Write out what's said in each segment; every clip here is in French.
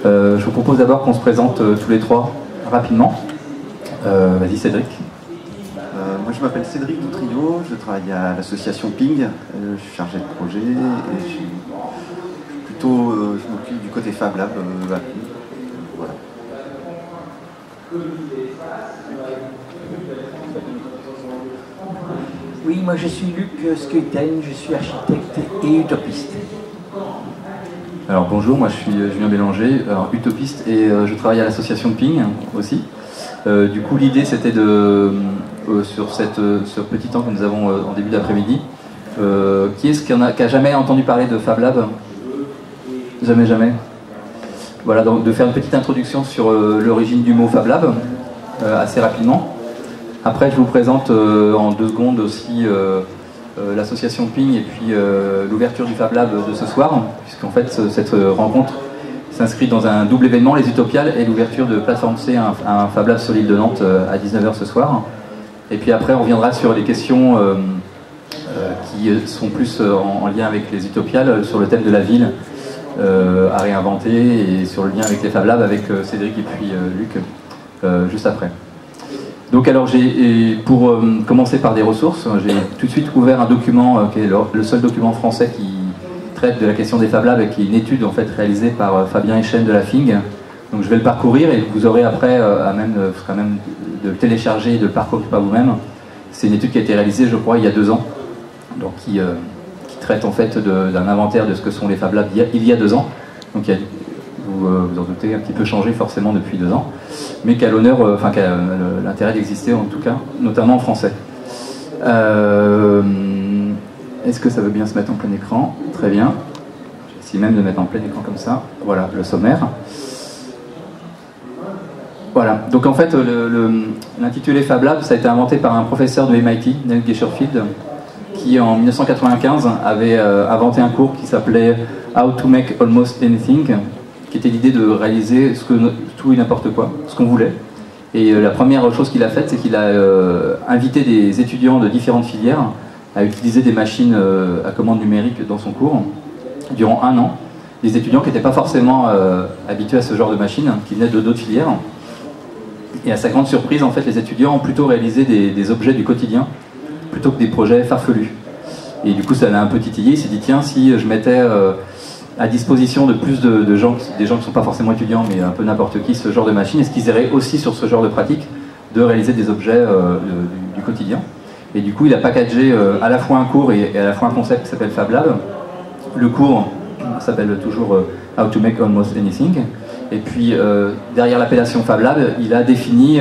Je vous propose d'abord qu'on se présente tous les trois rapidement. Vas-y Cédric. Moi je m'appelle Cédric Doutrio, je travaille à l'association Ping, je suis chargé de projet et je m'occupe du côté Fab Lab. Voilà. Oui, moi je suis Luc Skeuten, je suis architecte et utopiste. Alors bonjour, moi je suis Julien Bélanger, utopiste et je travaille à l'association Ping aussi. Du coup l'idée c'était de, sur ce petit temps que nous avons en début d'après-midi, qui est-ce qui a jamais entendu parler de Fab Lab? Jamais. Voilà, donc de faire une petite introduction sur l'origine du mot Fab Lab, assez rapidement. Après je vous présente en 2 secondes aussi l'association Ping et puis l'ouverture du Fab Lab de ce soir, puisqu'en fait cette rencontre s'inscrit dans un double événement, les Utopiales et l'ouverture de Plateforme C, un Fab Lab sur l'île de Nantes à 19h ce soir. Et puis après on reviendra sur les questions qui sont plus en lien avec les Utopiales, sur le thème de la ville à réinventer et sur le lien avec les Fab Labs avec Cédric et puis Luc juste après. Donc alors pour commencer par des ressources, j'ai tout de suite ouvert un document qui est le seul document français qui traite de la question des Fab Labs et qui est une étude en fait réalisée par Fabien Echen de la FING. Donc je vais le parcourir et vous aurez après à même de le télécharger et de le parcourir par vous-même. C'est une étude qui a été réalisée je crois il y a 2 ans, donc qui traite en fait d'un inventaire de ce que sont les Fab Labs il y a 2 ans. Donc vous en doutez, un petit peu changé forcément depuis 2 ans, mais qui a l'honneur, qui a l'intérêt d'exister en tout cas, notamment en français. Est-ce que ça veut bien se mettre en plein écran? Très bien. J'essaie même de mettre en plein écran comme ça. Voilà le sommaire. Voilà, donc en fait l'intitulé Fab Lab, ça a été inventé par un professeur de MIT, Neil Gescherfield, qui en 1995 avait inventé un cours qui s'appelait How to Make Almost Anything, qui était l'idée de réaliser tout et n'importe quoi, ce qu'on voulait. Et la première chose qu'il a faite, c'est qu'il a invité des étudiants de différentes filières à utiliser des machines à commande numérique dans son cours durant 1 an. Des étudiants qui n'étaient pas forcément habitués à ce genre de machines, qui venaient de d'autres filières. Et à sa grande surprise, en fait, les étudiants ont plutôt réalisé des objets du quotidien plutôt que des projets farfelus. Et du coup, ça l'a un peu titillé. Il s'est dit, tiens, si je mettais à disposition de plus de gens, des gens qui ne sont pas forcément étudiants, mais un peu n'importe qui, ce genre de machine, est-ce qu'ils iraient aussi sur ce genre de pratique de réaliser des objets du quotidien? Et du coup, il a packagé à la fois un cours et à la fois un concept qui s'appelle Fab Lab. Le cours s'appelle toujours How to Make Almost Anything. Et puis, derrière l'appellation Fab Lab, il a défini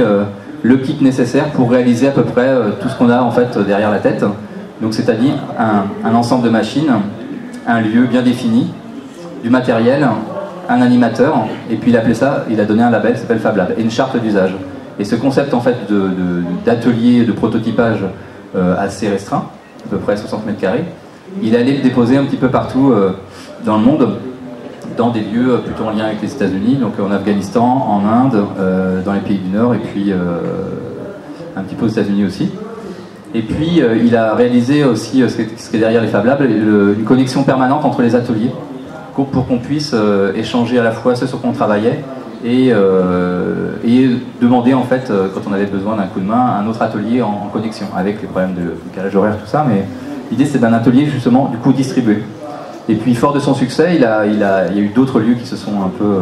le kit nécessaire pour réaliser à peu près tout ce qu'on a en fait derrière la tête. Donc, c'est-à-dire un ensemble de machines, un lieu bien défini, du matériel, un animateur, et puis il a donné un label qui s'appelle Fab Lab, et une charte d'usage. Et ce concept en fait d'atelier, de prototypage assez restreint, à peu près 60 mètres carrés, il allait le déposer un petit peu partout dans le monde, dans des lieux plutôt en lien avec les États-Unis, donc en Afghanistan, en Inde, dans les pays du Nord, et puis un petit peu aux États-Unis aussi. Et puis il a réalisé aussi ce qui est derrière les Fab Labs, une connexion permanente entre les ateliers, pour qu'on puisse échanger à la fois ce sur quoi on travaillait et demander en fait quand on avait besoin d'un coup de main un autre atelier en connexion, avec les problèmes de décalage horaire, tout ça, mais l'idée c'est d'un atelier justement du coup distribué. Et puis fort de son succès, il y a eu d'autres lieux qui se sont un peu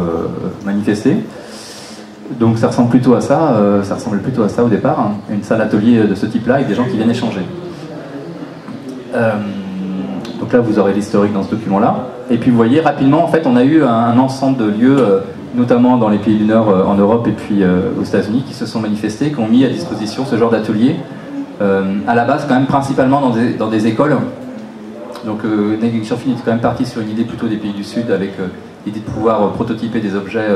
manifestés. Donc ça ressemble plutôt à ça, au départ, hein, une salle atelier de ce type-là avec des gens qui viennent échanger. Donc là vous aurez l'historique dans ce document-là. Et puis vous voyez rapidement, en fait, on a eu un ensemble de lieux, notamment dans les pays du Nord, en Europe et puis aux États-Unis, qui se sont manifestés, qui ont mis à disposition ce genre d'atelier. À la base, quand même, principalement dans des écoles. Donc Neil Gescherfield est quand même parti sur une idée plutôt des pays du Sud, avec l'idée de pouvoir prototyper des objets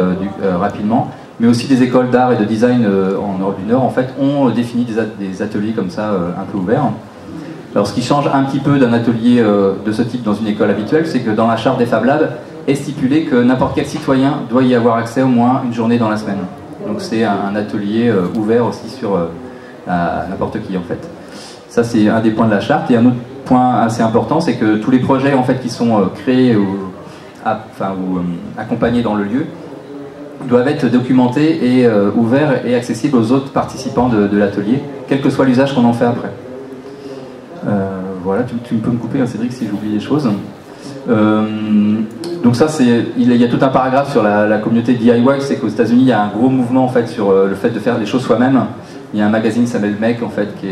rapidement. Mais aussi des écoles d'art et de design en Europe du Nord, en fait, ont défini des ateliers comme ça, un peu ouverts. Alors ce qui change un petit peu d'un atelier de ce type dans une école habituelle, c'est que dans la charte des Fab Labs est stipulé que n'importe quel citoyen doit y avoir accès au moins une journée dans la semaine. Donc c'est un atelier ouvert aussi sur à n'importe qui en fait. Ça c'est un des points de la charte. Et un autre point assez important, c'est que tous les projets en fait qui sont créés accompagnés dans le lieu, doivent être documentés et ouverts et accessibles aux autres participants de l'atelier, quel que soit l'usage qu'on en fait après. Voilà, tu peux me couper, hein, Cédric, si j'oublie des choses. Donc ça, il y a tout un paragraphe sur la communauté DIY, c'est qu'aux États-Unis, il y a un gros mouvement en fait sur le fait de faire les choses soi-même. Il y a un magazine qui s'appelle Make en fait qui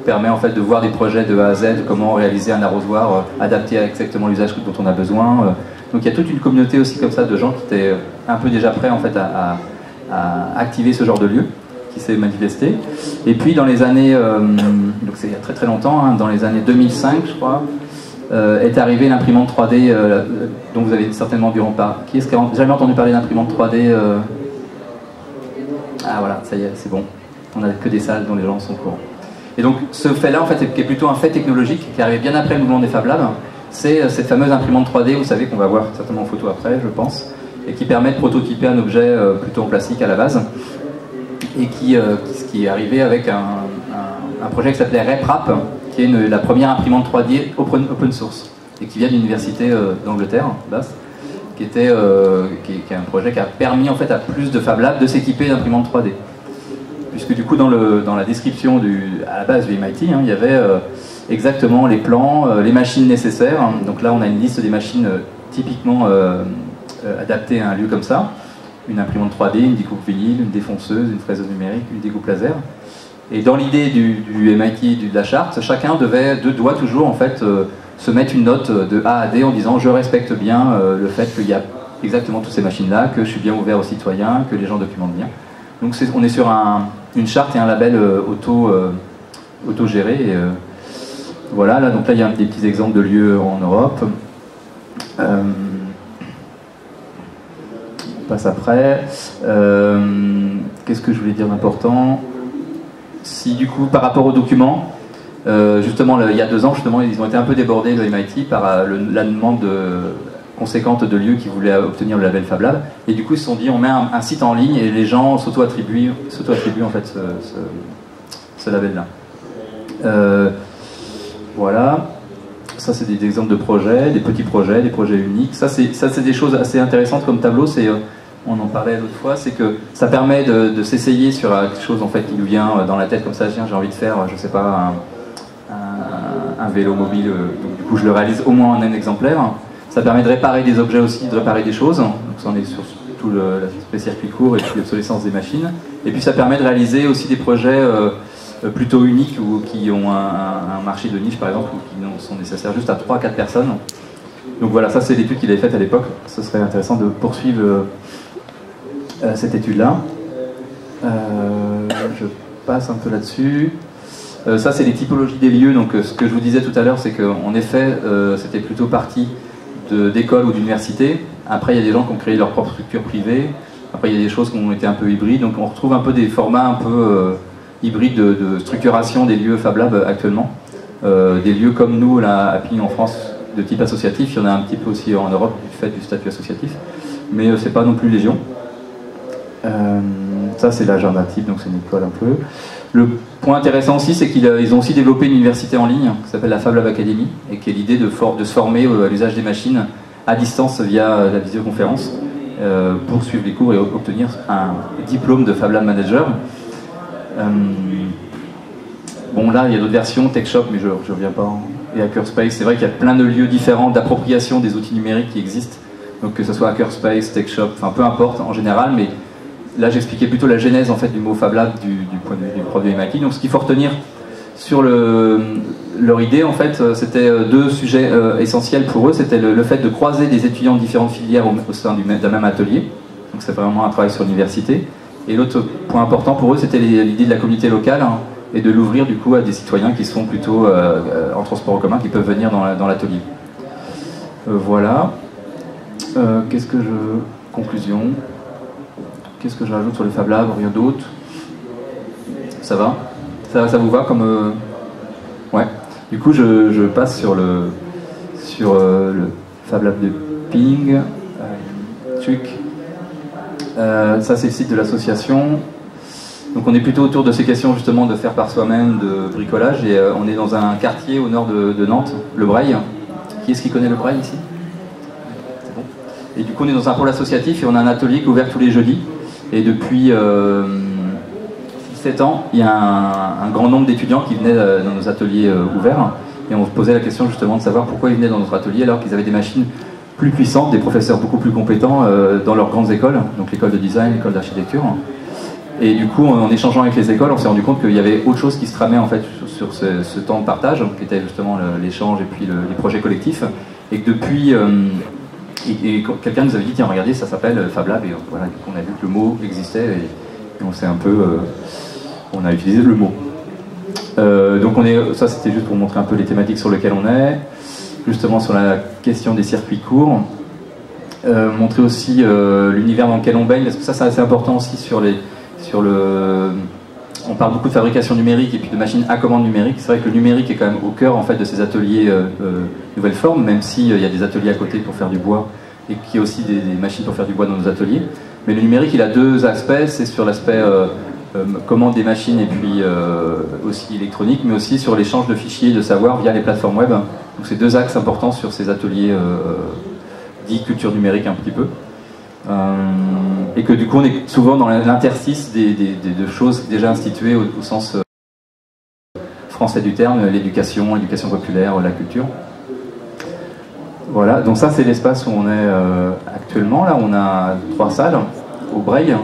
permet en fait de voir des projets de A à Z, comment réaliser un arrosoir adapté à exactement l'usage dont on a besoin. Donc il y a toute une communauté aussi comme ça de gens qui étaient un peu déjà prêts en fait à activer ce genre de lieu, qui s'est manifesté. Et puis dans les années, donc c'est il y a très très longtemps, hein, dans les années 2005 je crois, est arrivée l'imprimante 3D dont vous avez certainement environ pas. Qui est-ce qui a jamais entendu parler d'imprimante 3D Ah voilà, ça y est, c'est bon. On n'a que des salles dont les gens sont au courant. Et donc ce fait-là, en fait, qui est plutôt un fait technologique, qui arrive bien après le mouvement des Fab Labs, c'est cette fameuse imprimante 3D, vous savez, qu'on va voir certainement en photo après, je pense, et qui permet de prototyper un objet plutôt en plastique à la base, et qui est arrivé avec un projet qui s'appelait RepRap, qui est la première imprimante 3D open source, et qui vient de l'université d'Angleterre, Bath, qui est un projet qui a permis en fait à plus de Fab Labs de s'équiper d'imprimantes 3D. Puisque du coup dans la description à la base du MIT, hein, il y avait exactement les plans, les machines nécessaires. Donc là on a une liste des machines typiquement adaptées à un lieu comme ça. Une imprimante 3D, une découpe vinyle, une défonceuse, une fraiseuse numérique, une découpe laser. Et dans l'idée du MIT, de la charte, chacun doit toujours en fait se mettre une note de A à D en disant je respecte bien le fait qu'il y a exactement toutes ces machines-là, que je suis bien ouvert aux citoyens, que les gens documentent bien. Donc on est sur une charte et un label auto-géré. Voilà, là, donc là il y a des petits exemples de lieux en Europe. On passe après. Qu'est-ce que je voulais dire d'important? Si du coup, par rapport aux documents, justement, il y a 2 ans, justement, ils ont été un peu débordés de MIT par la demande conséquente de lieux qui voulaient obtenir le label Fab Lab. Et du coup, ils se sont dit, on met un site en ligne et les gens s'auto-attribuent en fait ce label-là. Voilà. Ça, c'est des exemples de projets, des petits projets, des projets uniques. Ça, c'est des choses assez intéressantes comme tableau. On en parlait l'autre fois, c'est que ça permet de s'essayer sur quelque chose en fait qui nous vient dans la tête comme ça. J'ai envie de faire, je sais pas, un vélo mobile. Donc du coup, je le réalise au moins en un exemplaire. Ça permet de réparer des objets aussi, de réparer des choses. Donc ça en est sur tout l'aspect circuit court et puis l'obsolescence des machines. Et puis ça permet de réaliser aussi des projets plutôt uniques ou qui ont un marché de niche par exemple, ou qui sont nécessaires juste à 3-4 personnes. Donc voilà, ça c'est l'étude qu'il avait faite à l'époque. Ce serait intéressant de poursuivre cette étude-là. Je passe un peu là-dessus. Ça c'est les typologies des lieux. Donc ce que je vous disais tout à l'heure, c'est qu'en effet, c'était plutôt parti d'écoles ou d'universités. Après, il y a des gens qui ont créé leur propre structure privée. Après, il y a des choses qui ont été un peu hybrides. Donc on retrouve un peu des formats un peu hybrides de structuration des lieux Fab Lab actuellement. Des lieux comme nous, là, à Ping en France, de type associatif. Il y en a un petit peu aussi en Europe du fait du statut associatif. Mais c'est pas non plus légion. Ça c'est l'agenda type, donc c'est une école un peu. Le point intéressant aussi, c'est qu'ils ont aussi développé une université en ligne qui s'appelle la Fab Lab Academy et qui est l'idée de se former à l'usage des machines à distance via la visioconférence pour suivre les cours et obtenir un diplôme de Fab Lab Manager. Bon là il y a d'autres versions, TechShop, mais je ne reviens pas, et Hackerspace. C'est vrai qu'il y a plein de lieux différents d'appropriation des outils numériques qui existent, donc que ce soit Hackerspace, TechShop, enfin peu importe en général, mais là j'expliquais plutôt la genèse en fait du mot Fab Lab du point de vue du produit MIT. Donc ce qu'il faut retenir sur leur idée en fait, c'était 2 sujets essentiels pour eux. C'était le fait de croiser des étudiants de différentes filières au sein d'un même atelier, donc c'est vraiment un travail sur l'université. Et l'autre point important pour eux, c'était l'idée de la communauté locale, hein, et de l'ouvrir du coup à des citoyens qui sont plutôt en transport en commun, qui peuvent venir dans l'atelier. Voilà. Conclusion. Qu'est-ce que je rajoute sur les Fab Labs? Rien d'autre. Ça va? Ça vous va comme... Ouais. Du coup, je passe sur le Fab Lab de Ping. Ça, c'est le site de l'association. Donc on est plutôt autour de ces questions justement de faire par soi-même, de bricolage. Et on est dans un quartier au nord de Nantes, le Breil. Qui est-ce qui connaît le Breil ici? Et du coup, on est dans un pôle associatif et on a un atelier qui est ouvert tous les jeudis. Et depuis 7 ans, il y a un grand nombre d'étudiants qui venaient dans nos ateliers ouverts. Et on se posait la question justement de savoir pourquoi ils venaient dans notre atelier alors qu'ils avaient des machines plus puissantes, des professeurs beaucoup plus compétents dans leurs grandes écoles, donc l'école de design, l'école d'architecture. Et du coup, en échangeant avec les écoles, on s'est rendu compte qu'il y avait autre chose qui se tramait en fait sur ce temps de partage, qui était justement l'échange et puis les projets collectifs. Et que depuis, quelqu'un nous avait dit, tiens, regardez, ça s'appelle Fab Lab. Et voilà, du coup, on a vu que le mot existait et on s'est un peu... on a utilisé le mot. Donc ça c'était juste pour montrer un peu les thématiques sur lesquelles on est, justement sur la question des circuits courts, montrer aussi l'univers dans lequel on baigne, parce que ça c'est assez important aussi on parle beaucoup de fabrication numérique et puis de machines à commande numérique. C'est vrai que le numérique est quand même au cœur en fait de ces ateliers nouvelle forme, même s'il y a des ateliers à côté pour faire du bois et qu'il y a aussi des machines pour faire du bois dans nos ateliers. Mais le numérique il a deux aspects, c'est sur l'aspect commande des machines et puis aussi électronique, mais aussi sur l'échange de fichiers et de savoir via les plateformes web. Donc c'est deux axes importants sur ces ateliers dits culture numérique un petit peu. Et que du coup on est souvent dans l'interstice de choses déjà instituées au sens français du terme, l'éducation populaire, la culture. Voilà, donc ça c'est l'espace où on est actuellement. Là on a 3 salles au Breil.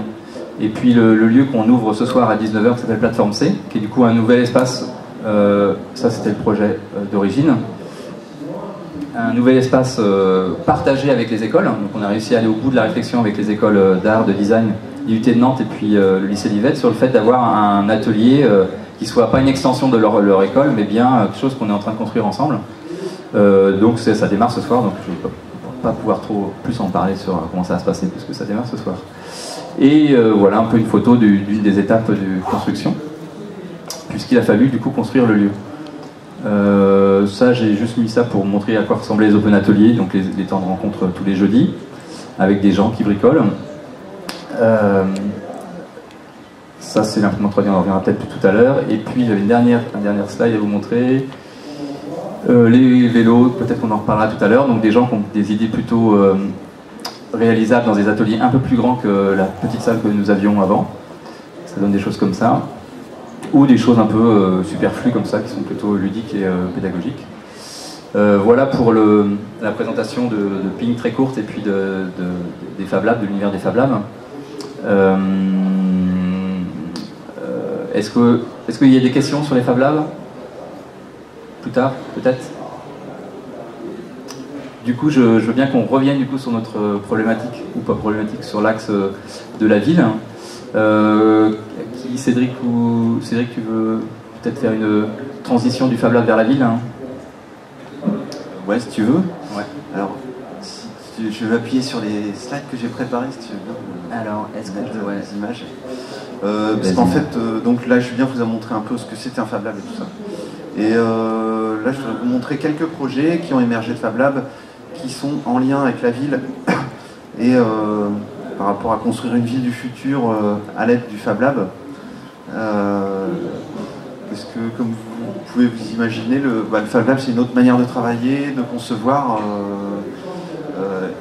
Et puis le lieu qu'on ouvre ce soir à 19h qui s'appelle Plateforme C, qui est du coup un nouvel espace, ça c'était le projet d'origine, un nouvel espace partagé avec les écoles. Donc on a réussi à aller au bout de la réflexion avec les écoles d'art, de design, l'IUT de Nantes et puis le lycée Livette sur le fait d'avoir un atelier qui soit pas une extension de leur école, mais bien quelque chose qu'on est en train de construire ensemble. Donc ça démarre ce soir, donc je ne vais pas pouvoir trop plus en parler sur comment ça va se passer puisque ça démarre ce soir. Et voilà un peu une photo d'une des étapes de construction, puisqu'il a fallu du coup construire le lieu. Ça, j'ai juste mis ça pour montrer à quoi ressemblaient les open ateliers, donc les temps de rencontre tous les jeudis, avec des gens qui bricolent. Ça, c'est l'imprimante 3D, on en reviendra peut-être tout à l'heure. Et puis, j'avais une dernière slide à vous montrer. Les vélos, peut-être qu'on en reparlera tout à l'heure, donc des gens qui ont des idées plutôt réalisables dans des ateliers un peu plus grands que la petite salle que nous avions avant. Ça donne des choses comme ça. Ou des choses un peu superflues comme ça, qui sont plutôt ludiques et pédagogiques. Voilà pour la présentation de Ping très courte et puis des Fab Labs, de l'univers des Fab Labs. Est-ce qu'il y a des questions sur les Fab Labs? Plus tard, peut-être? Du coup, je veux bien qu'on revienne du coup sur notre problématique, ou pas problématique, sur l'axe de la ville. Cédric, tu veux peut-être faire une transition du Fab Lab vers la ville, hein? Ouais, si tu veux. Ouais. Alors, je vais appuyer sur les slides que j'ai préparés, si tu veux bien. Alors, est-ce que les images parce qu'en fait, donc là, Julien vous a montré un peu ce que c'était un Fab Lab et tout ça. Et là, je vais vous montrer quelques projets qui ont émergé de Fab Lab, qui sont en lien avec la ville et par rapport à construire une ville du futur à l'aide du Fab Lab. Parce que comme vous pouvez vous imaginer, le Fab Lab c'est une autre manière de travailler, de concevoir,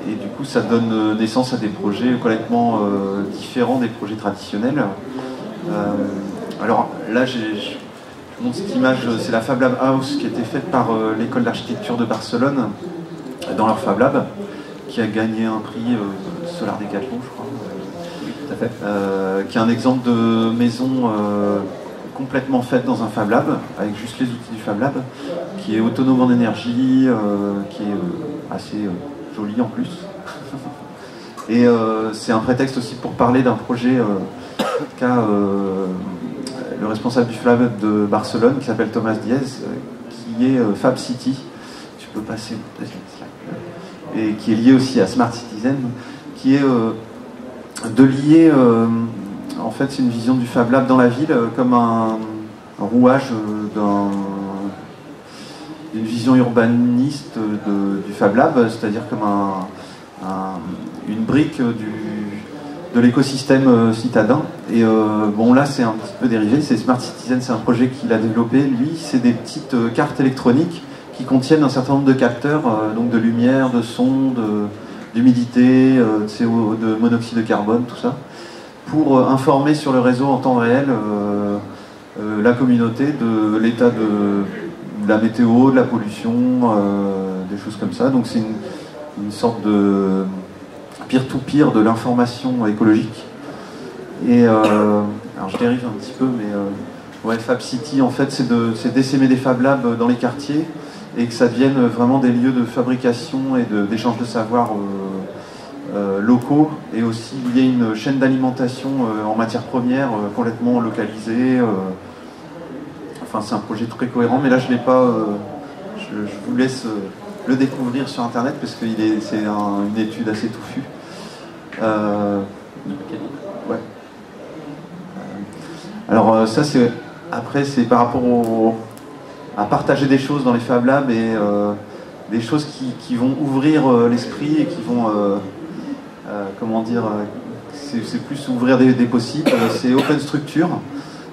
et du coup ça donne naissance à des projets complètement différents des projets traditionnels. Alors là je montre cette image, c'est la Fab Lab House qui a été faite par l'école d'architecture de Barcelone dans leur Fab Lab, qui a gagné un prix Solar Decathlon, je crois. Tout à fait. Qui est un exemple de maison complètement faite dans un Fab Lab, avec juste les outils du Fab Lab, qui est autonome en énergie, qui est assez joli en plus. Et c'est un prétexte aussi pour parler d'un projet qu'a le responsable du Fab Lab de Barcelone, qui s'appelle Thomas Diez, qui est Fab City. Tu peux passer peut-être la slide. Et qui est lié aussi à Smart Citizen, qui est de lier, en fait c'est une vision du Fab Lab dans la ville comme un rouage d'une vision urbaniste du Fab Lab, c'est-à-dire comme une brique de l'écosystème citadin. Et bon là c'est un petit peu dérivé, c'est Smart Citizen, c'est un projet qu'il a développé, lui, c'est des petites cartes électroniques qui contiennent un certain nombre de capteurs, donc de lumière, de son, d'humidité, de CO, de monoxyde de carbone, tout ça, pour informer sur le réseau en temps réel la communauté de l'état de la météo, de la pollution, des choses comme ça. Donc c'est une sorte de peer-to-peer de l'information écologique. Et alors je dérive un petit peu, mais ouais, Fab City, en fait, c'est d'essaimer des Fab Labs dans les quartiers et que ça devienne vraiment des lieux de fabrication et d'échange de savoir locaux, et aussi il y a une chaîne d'alimentation en matières premières complètement localisée. Enfin, c'est un projet très cohérent, mais là je l'ai pas. Je vous laisse le découvrir sur internet parce que c'est une étude assez touffue. Ouais. Alors ça c'est après c'est par rapport à partager des choses dans les Fab Labs et des choses qui vont ouvrir l'esprit et qui vont comment dire, c'est plus ouvrir des possibles. C'est Open Structure.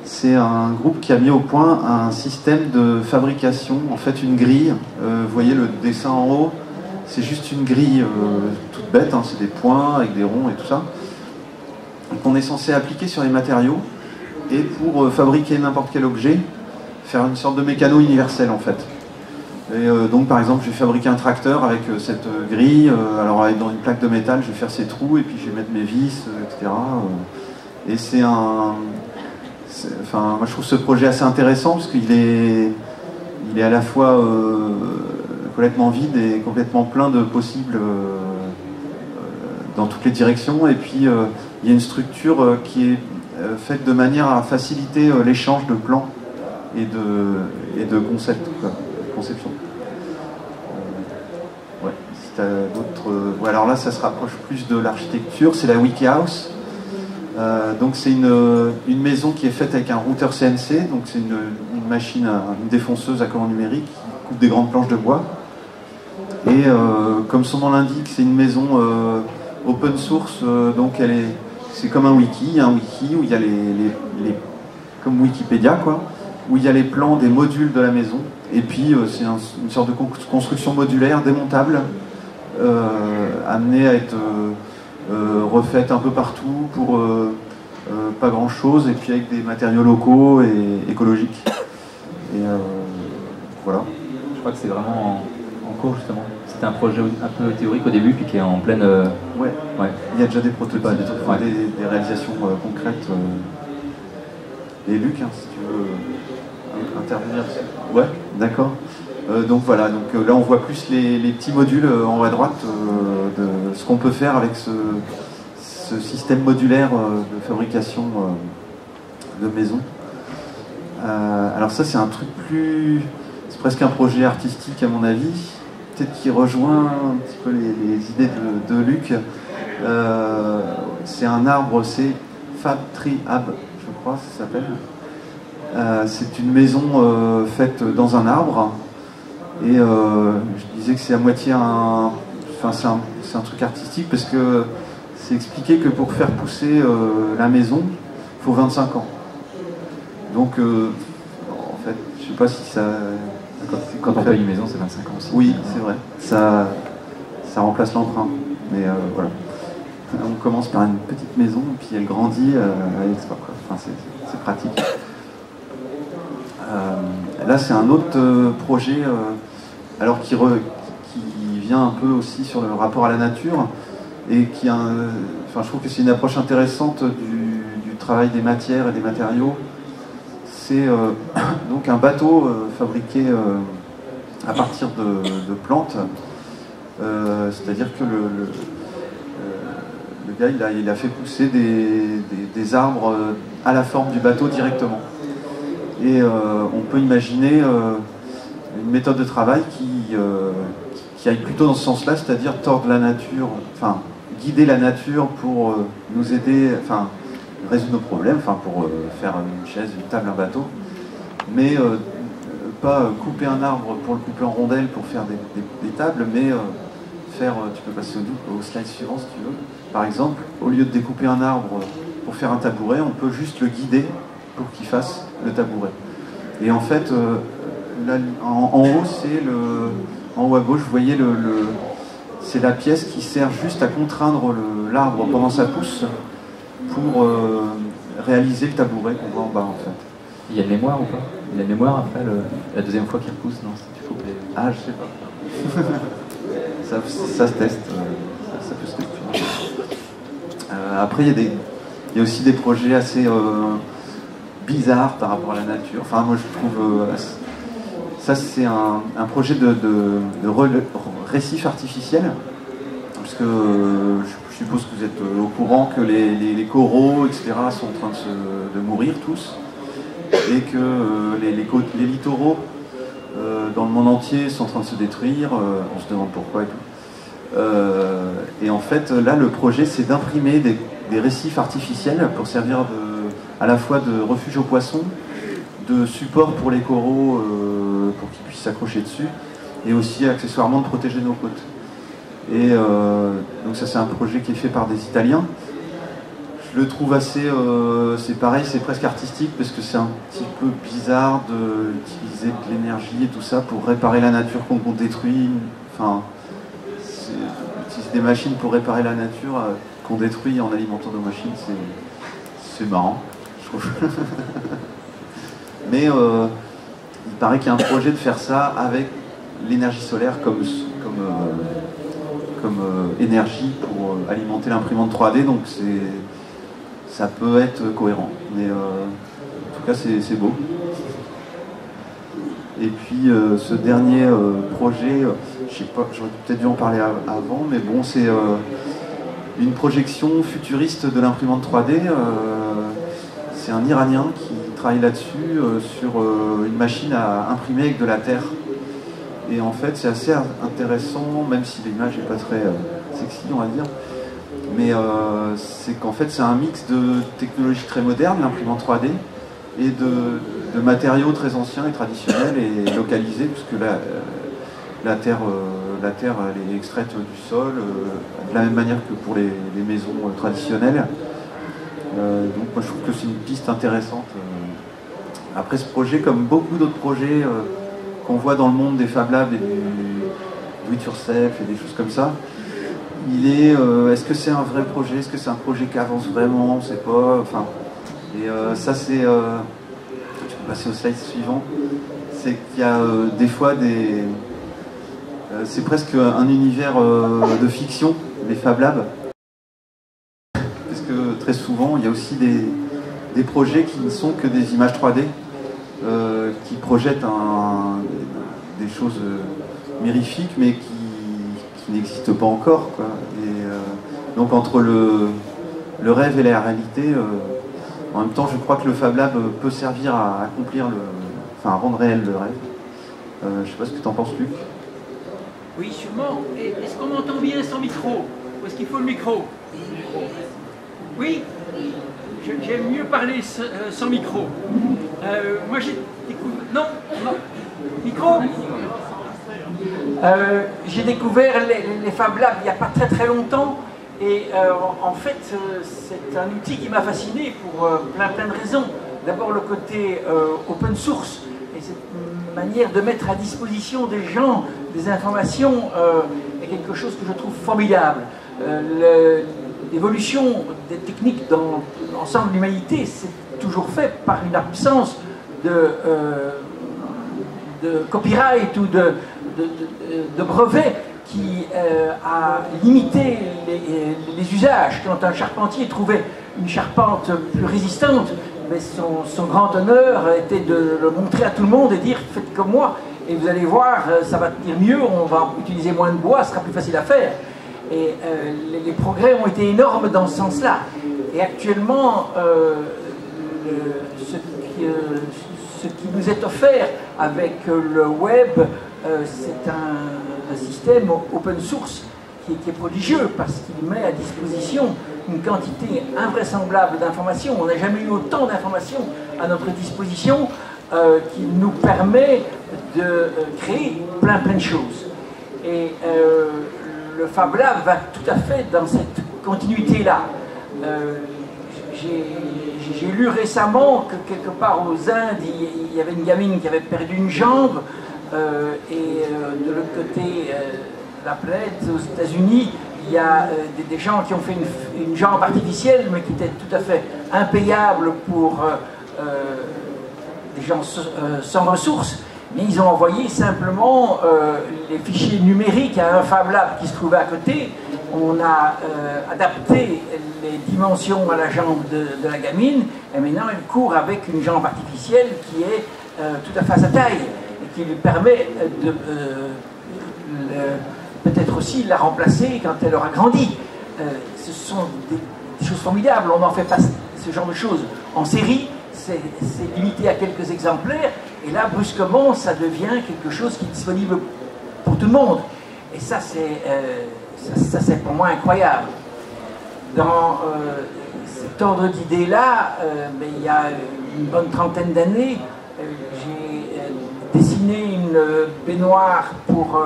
C'est un groupe qui a mis au point un système de fabrication, en fait une grille. Vous voyez le dessin en haut, c'est juste une grille toute bête, hein, c'est des points avec des ronds et tout ça, qu'on est censé appliquer sur les matériaux, et pour fabriquer n'importe quel objet, faire une sorte de mécano universel en fait. Et donc par exemple je vais fabriquer un tracteur avec cette grille, alors dans une plaque de métal je vais faire ces trous et puis je vais mettre mes vis, etc. Et c'est enfin, moi je trouve ce projet assez intéressant parce qu'il est à la fois complètement vide et complètement plein de possibles dans toutes les directions, et puis il y a une structure qui est faite de manière à faciliter l'échange de plans et de concepts, quoi, conception. Ouais, si tu as d'autres... ouais, alors là ça se rapproche plus de l'architecture, c'est la WikiHouse. Donc c'est une maison qui est faite avec un routeur CNC, donc c'est une machine, une défonceuse à commande numérique qui coupe des grandes planches de bois. Et comme son nom l'indique, c'est une maison open source, donc c'est comme un wiki où il y a comme Wikipédia quoi, où il y a les plans des modules de la maison, et puis c'est une sorte de construction modulaire démontable, amenée à être refaite un peu partout pour pas grand chose, et puis avec des matériaux locaux et écologiques. Et voilà. Je crois que c'est vraiment en cours justement. C'était un projet un peu théorique au début, puis qui est en pleine. Ouais. Il y a déjà des prototypes, ouais. des réalisations concrètes. Et Luc, hein, si tu veux intervenir. Ouais, d'accord. Donc voilà, donc là on voit plus les petits modules en haut à droite de ce qu'on peut faire avec ce système modulaire de fabrication de maison. Alors ça c'est un truc c'est presque un projet artistique à mon avis, peut-être qui rejoint un petit peu les idées de Luc. C'est un arbre, c'est Fab Tree Hab, je crois ça s'appelle. C'est une maison faite dans un arbre. Et je disais que c'est à moitié c'est un truc artistique parce que c'est expliqué que pour faire pousser la maison, il faut 25 ans. Donc, en fait, je sais pas si ça... Quand on paye une maison, c'est 25 ans aussi. Oui, c'est vrai. Ça remplace l'emprunt. Mais voilà. On commence par une petite maison, puis elle grandit à l'export. Enfin, c'est pratique. Là, c'est un autre projet alors qui vient un peu aussi sur le rapport à la nature, et je trouve que c'est une approche intéressante du travail des matières et des matériaux. C'est donc un bateau fabriqué à partir de plantes, c'est-à-dire que le gars il a fait pousser des arbres à la forme du bateau directement. Et on peut imaginer une méthode de travail qui aille plutôt dans ce sens-là, c'est-à-dire tordre la nature, enfin guider la nature pour nous aider, enfin résoudre nos problèmes, enfin pour faire une chaise, une table, un bateau, mais pas couper un arbre pour le couper en rondelles pour faire des tables, mais tu peux passer au slide suivant si tu veux. Par exemple, au lieu de découper un arbre pour faire un tabouret, on peut juste le guider pour qu'il fasse le tabouret. Et en fait, là, en haut, en haut à gauche, vous voyez c'est la pièce qui sert juste à contraindre l'arbre pendant sa pousse pour réaliser le tabouret qu'on voit en bas en fait. Il y a une mémoire ou pas? Il y a une mémoire après la deuxième fois qu'il repousse, non? Il faut que les... Ah, je sais pas. ça se teste. Ça peut se tester. Après, il y a aussi des projets assez bizarres par rapport à la nature. Enfin, moi, je trouve... ça, c'est un projet de récif artificiel. Parce que je suppose que vous êtes au courant que les coraux, etc., sont en train de mourir tous. Et que les littoraux dans le monde entier sont en train de se détruire. On se demande pourquoi et tout. Et en fait, là, le projet, c'est d'imprimer des récifs artificiels pour servir à la fois de refuge aux poissons, de support pour les coraux pour qu'ils puissent s'accrocher dessus, et aussi accessoirement de protéger nos côtes. Et donc ça, c'est un projet qui est fait par des Italiens. Je le trouve assez, c'est pareil, c'est presque artistique parce que c'est un petit peu bizarre d'utiliser de l'énergie et tout ça pour réparer la nature qu'on détruit. Enfin, utiliser des machines pour réparer la nature qu'on détruit en alimentant nos machines, c'est marrant, je trouve. Mais il paraît qu'il y a un projet de faire ça avec l'énergie solaire comme énergie pour alimenter l'imprimante 3D, donc ça peut être cohérent. Mais en tout cas, c'est beau. Et puis ce dernier projet, je sais pas, j'aurais peut-être dû en parler avant, mais bon, c'est une projection futuriste de l'imprimante 3D. C'est un Iranien qui travaille là-dessus, sur une machine à imprimer avec de la terre. Et en fait, c'est assez intéressant, même si l'image n'est pas très sexy, on va dire. Mais c'est qu'en fait, c'est un mix de technologies très modernes, l'imprimante 3D, et de matériaux très anciens et traditionnels et localisés, puisque la terre elle est extraite du sol, de la même manière que pour les maisons traditionnelles. Donc moi je trouve que c'est une piste intéressante. Après ce projet, comme beaucoup d'autres projets qu'on voit dans le monde des Fab Labs et du do it yourself et des choses comme ça, est-ce que c'est un vrai projet? Est-ce que c'est un projet qui avance vraiment? On ne sait pas. Enfin, et ça c'est... tu peux passer au slide suivant. C'est qu'il y a des fois c'est presque un univers de fiction, les Fab Labs. Parce que très souvent, il y a aussi des projets qui ne sont que des images 3D, qui projettent des choses mirifiques, mais qui n'existent pas encore, quoi. Et donc entre le rêve et la réalité, en même temps, je crois que le Fab Lab peut servir à accomplir à rendre réel le rêve. Je ne sais pas ce que tu en penses, Luc. Oui, sûrement. Est-ce qu'on m'entend bien sans micro? Ou est-ce qu'il faut le micro? Oui, j'aime mieux parler sans micro. Moi j'ai découvert... Non, micro. J'ai découvert les Fab Labs il n'y a pas très longtemps. Et en fait, c'est un outil qui m'a fasciné pour plein de raisons. D'abord le côté open source et cette manière de mettre à disposition des gens des informations est quelque chose que je trouve formidable. L'évolution des techniques dans l'ensemble de l'humanité, c'est toujours fait par une absence de copyright ou de brevet qui a limité les usages. Quand un charpentier trouvait une charpente plus résistante, mais son grand honneur était de le montrer à tout le monde et dire « faites comme moi et vous allez voir, ça va tenir mieux, on va utiliser moins de bois, ce sera plus facile à faire ». Et les progrès ont été énormes dans ce sens-là. Et actuellement, ce qui nous est offert avec le web, c'est un système open source qui est prodigieux parce qu'il met à disposition une quantité invraisemblable d'informations. On n'a jamais eu autant d'informations à notre disposition qui nous permet de créer plein de choses. Et le Fab Lab va tout à fait dans cette continuité-là. J'ai lu récemment que quelque part aux Indes, il y avait une gamine qui avait perdu une jambe et de l'autre côté, la planète. Aux États-Unis, il y a des gens qui ont fait une jambe artificielle, mais qui était tout à fait impayable pour des gens sans ressources. Mais ils ont envoyé simplement les fichiers numériques à un Fab Lab qui se trouvait à côté. On a adapté les dimensions à la jambe de la gamine, et maintenant elle court avec une jambe artificielle qui est tout à fait à sa taille, et qui lui permet de peut-être aussi la remplacer quand elle aura grandi. Ce sont des choses formidables, on n'en fait pas ce genre de choses en série, c'est limité à quelques exemplaires, et là brusquement ça devient quelque chose qui est disponible pour tout le monde. Et ça c'est pour moi incroyable. Dans cet ordre d'idées-là, il y a une bonne trentaine d'années, j'ai dessiné une baignoire pour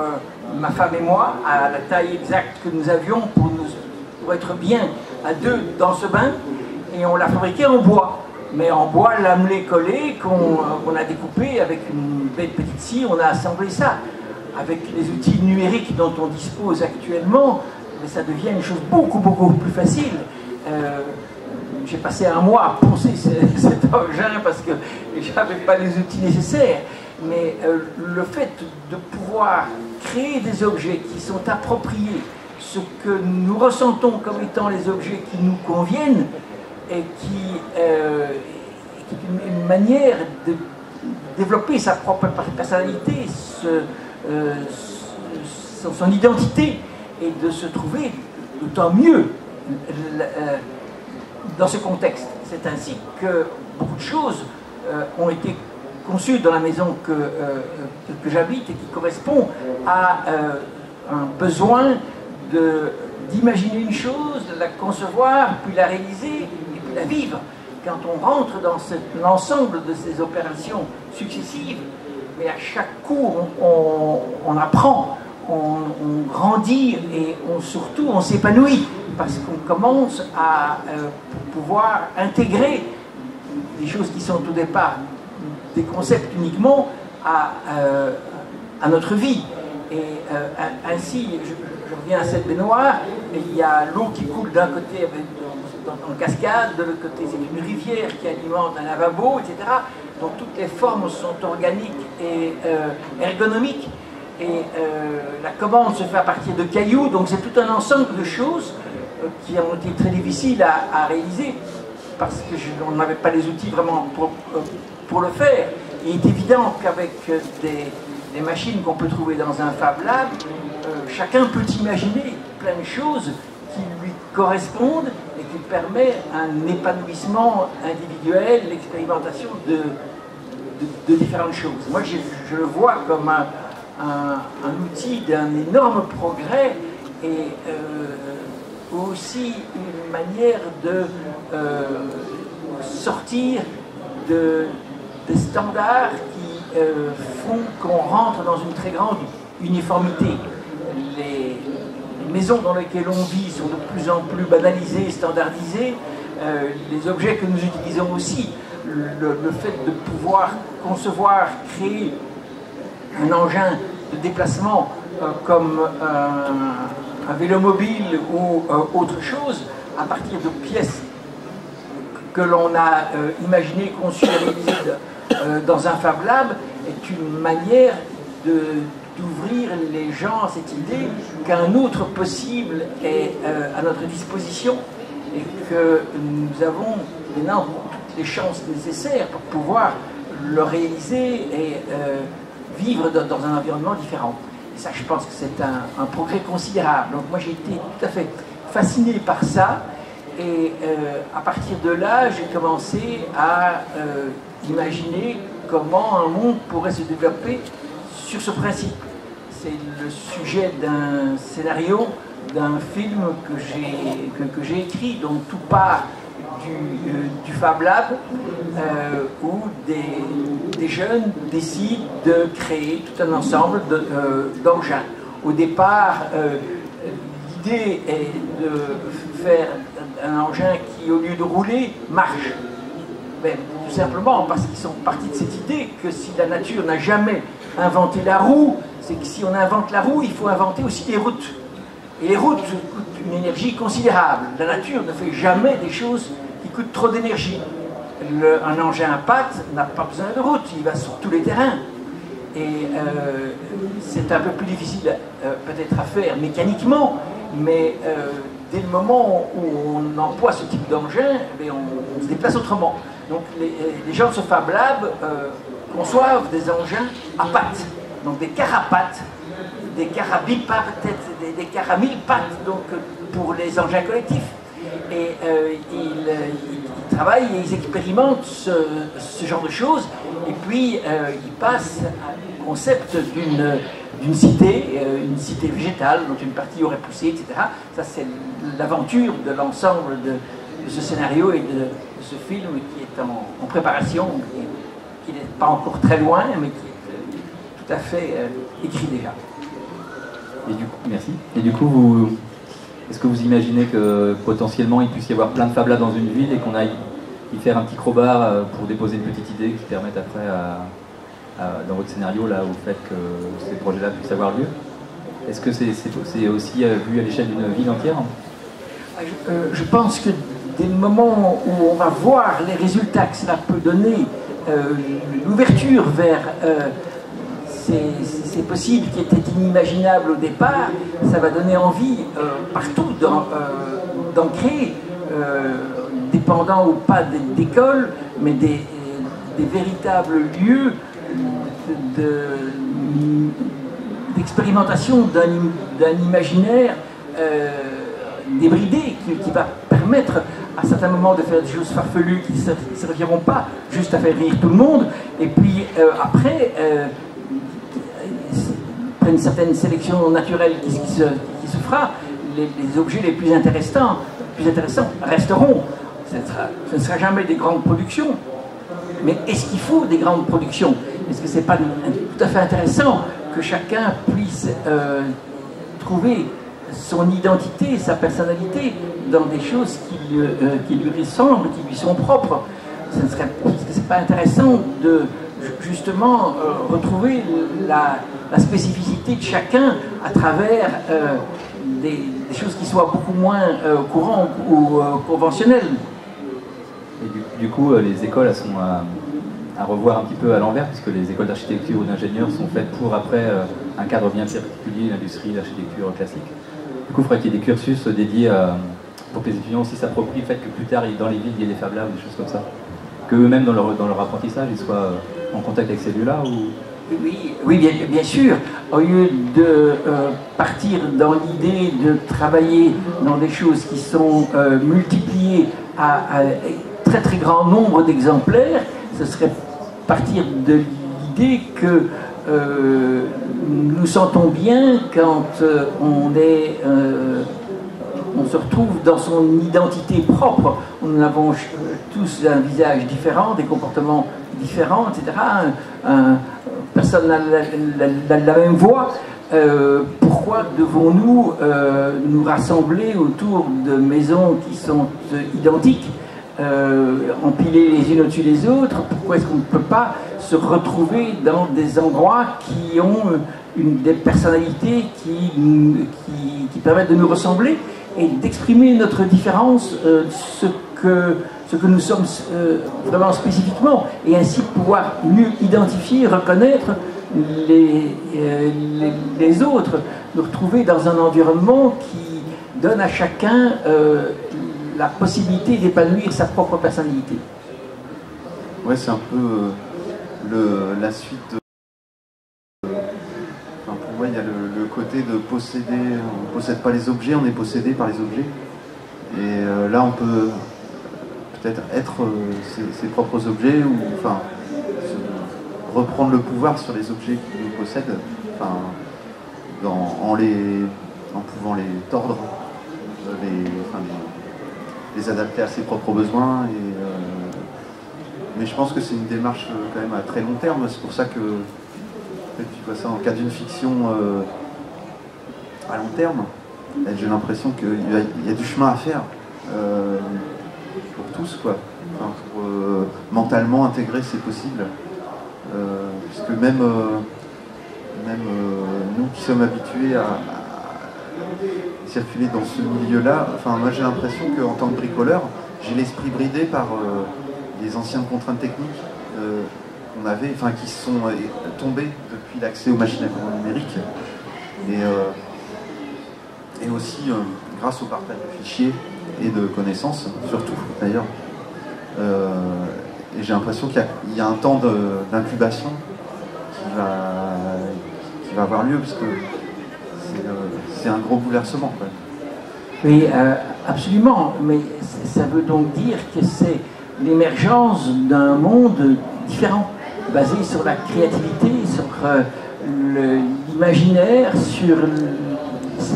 ma femme et moi, à la taille exacte que nous avions pour être bien à deux dans ce bain, et on l'a fabriqué en bois. Mais en bois lamelé collé qu'on a découpé avec une belle petite scie, on a assemblé ça. Avec les outils numériques dont on dispose actuellement, mais ça devient une chose beaucoup plus facile. J'ai passé un mois à poncer cet engin parce que je n'avais pas les outils nécessaires. Mais le fait de pouvoir créer des objets qui sont appropriés, ce que nous ressentons comme étant les objets qui nous conviennent, et qui est une manière de développer sa propre personnalité, son identité, et de se trouver d'autant mieux dans ce contexte. C'est ainsi que beaucoup de choses ont été conçues dans la maison que j'habite et qui correspond à un besoin d'imaginer une chose, de la concevoir, puis la réaliser et puis la vivre. Quand on rentre dans l'ensemble de ces opérations successives, mais à chaque cours on apprend, on grandit et surtout on s'épanouit parce qu'on commence à pouvoir intégrer des choses qui sont au départ des concepts uniquement à notre vie. Et ainsi, je reviens à cette baignoire, et il y a l'eau qui coule d'un côté en cascade, de l'autre côté c'est une rivière qui alimente un lavabo, etc. Donc toutes les formes sont organiques et ergonomiques. Et la commande se fait à partir de cailloux, donc c'est tout un ensemble de choses qui ont été très difficiles à réaliser parce qu'on n'avait pas les outils vraiment pour le faire. Il est évident qu'avec des machines qu'on peut trouver dans un Fab Lab, chacun peut imaginer plein de choses qui lui correspondent et qui permet un épanouissement individuel, l'expérimentation de différentes choses. Moi, je le vois comme un outil d'un énorme progrès et aussi une manière de sortir des standards qui font qu'on rentre dans une très grande uniformité. Les maisons dans lesquelles on vit sont de plus en plus banalisées, standardisées. Les objets que nous utilisons aussi, le fait de pouvoir concevoir, créer un engin de déplacement comme un vélo mobile ou autre chose, à partir de pièces que l'on a imaginées, conçues et réalisées dans un Fab Lab, est une manière d'ouvrir les gens à cette idée qu'un autre possible est à notre disposition et que nous avons maintenant toutes les chances nécessaires pour pouvoir le réaliser et vivre dans un environnement différent. Et ça, je pense que c'est un progrès considérable. Donc moi, j'ai été tout à fait fasciné par ça. Et à partir de là, j'ai commencé à imaginer comment un monde pourrait se développer sur ce principe. C'est le sujet d'un scénario, d'un film que j'ai écrit, dont tout part du Fab Lab, où des jeunes décident de créer tout un ensemble d'engins. Au départ, l'idée est de faire un engin qui, au lieu de rouler, marche. Mais, tout simplement parce qu'ils sont partis de cette idée que si la nature n'a jamais inventé la roue, c'est que si on invente la roue, il faut inventer aussi des routes. Et les routes coûtent une énergie considérable. La nature ne fait jamais des choses qui coûtent trop d'énergie. Un engin à pattes n'a pas besoin de route, il va sur tous les terrains. Et c'est un peu plus difficile peut-être à faire mécaniquement, mais dès le moment où on emploie ce type d'engin, on se déplace autrement. Donc les gens de ce Fab Lab conçoivent des engins à pattes, donc des cars à pattes, des cars à bipattes, des cars à 1000 pattes, donc pour les engins collectifs. Et ils travaillent et ils expérimentent ce genre de choses, et puis ils passent au concept d'une cité, une cité végétale dont une partie aurait poussé, etc. Ça, c'est l'aventure de l'ensemble de ce scénario et de ce film qui est en préparation, qui n'est pas encore très loin, mais qui est tout à fait écrit déjà. Et du coup, merci. Et du coup, est-ce que vous imaginez que potentiellement il puisse y avoir plein de Fab Labs dans une ville et qu'on aille y faire un petit crowbar pour déposer une petite idée qui permette après, dans votre scénario, là, au fait que ces projets-là puissent avoir lieu? Est-ce que c'est aussi vu à l'échelle d'une ville entière? Je pense que dès le moment où on va voir les résultats que cela peut donner, l'ouverture vers ces possibles qui étaient inimaginables au départ, ça va donner envie partout d'en créer, dépendant ou pas d'écoles, mais des véritables lieux d'expérimentation d'un imaginaire débridé qui va permettre à certains moments de faire des choses farfelues qui ne serviront pas juste à faire rire tout le monde, et puis après une certaine sélection naturelle qui se fera, les objets les plus intéressants resteront. Ce ne sera jamais des grandes productions, mais est-ce qu'il faut des grandes productions? Est-ce que ce n'est pas tout à fait intéressant que chacun puisse trouver son identité, sa personnalité dans des choses qui lui ressemblent, qui lui sont propres? Est-ce que ce n'est pas intéressant de justement retrouver la spécificité de chacun à travers des choses qui soient beaucoup moins courantes ou conventionnelles? Et du coup, les écoles, elles sont à revoir un petit peu à l'envers, puisque les écoles d'architecture ou d'ingénieurs sont faites pour, après, un cadre bien particulier, l'industrie, l'architecture classique. Du coup, il faudrait qu'il y ait des cursus dédiés pour que les étudiants aussi s'approprient le fait que plus tard, dans les villes, il y ait des Fab Labs ou des choses comme ça. Qu'eux-mêmes, dans leur apprentissage, ils soient en contact avec ces lieux-là ou... Oui, bien sûr. Au lieu de partir dans l'idée de travailler dans des choses qui sont multipliées à très très grand nombre d'exemplaires, ce serait partir de l'idée que nous sentons bien quand on se retrouve dans son identité propre. Nous avons tous un visage différent, des comportements différents, etc. Personne n'a la même voix. Pourquoi devons-nous nous rassembler autour de maisons qui sont identiques, empilées les unes au-dessus des autres? Pourquoi est-ce qu'on ne peut pas se retrouver dans des endroits qui ont des personnalités qui permettent de nous ressembler et d'exprimer notre différence, ce que nous sommes vraiment spécifiquement, et ainsi pouvoir mieux identifier, reconnaître les autres, nous retrouver dans un environnement qui donne à chacun la possibilité d'épanouir sa propre personnalité. Ouais, c'est un peu la suite de... Enfin, pour moi, il y a le côté de posséder. On ne possède pas les objets, on est possédé par les objets. Et là, on peut peut-être être ses propres objets, ou enfin reprendre le pouvoir sur les objets qui nous possèdent, enfin, en pouvant les tordre, les adapter à ses propres besoins. Mais je pense que c'est une démarche quand même à très long terme. C'est pour ça que peut-être tu vois ça en cas d'une fiction à long terme. J'ai l'impression qu'il y a du chemin à faire pour tous, quoi. Enfin, pour mentalement intégrer, c'est possible. Puisque même même nous qui sommes habitués à circuler dans ce milieu-là, enfin moi j'ai l'impression qu'en tant que bricoleur, j'ai l'esprit bridé par les anciennes contraintes techniques qu'on avait, enfin qui sont tombées depuis l'accès aux machines à commande numérique, et aussi grâce au partage de fichiers et de connaissances, surtout d'ailleurs. Et j'ai l'impression qu'il y a un temps d'incubation qui va avoir lieu, parce que c'est un gros bouleversement, quoi. Oui, absolument, mais ça veut donc dire que c'est l'émergence d'un monde différent, basé sur la créativité, sur l'imaginaire, sur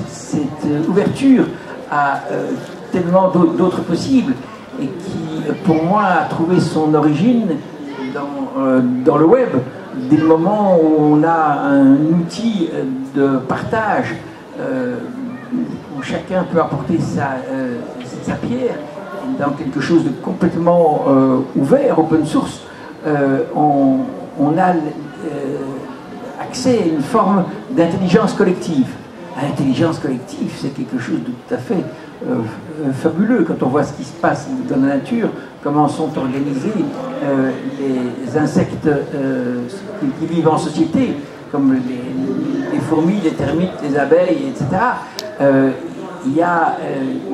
cette ouverture à tellement d'autres possibles, et qui, pour moi, a trouvé son origine dans le web, dès le moment où on a un outil de partage où chacun peut apporter sa pierre dans quelque chose de complètement ouvert, open source. On a accès à une forme d'intelligence collective. L'intelligence collective, c'est quelque chose de tout à fait fabuleux quand on voit ce qui se passe dans la nature, comment sont organisés les insectes qui vivent en société, comme les fourmis, les termites, les abeilles, etc. Il y a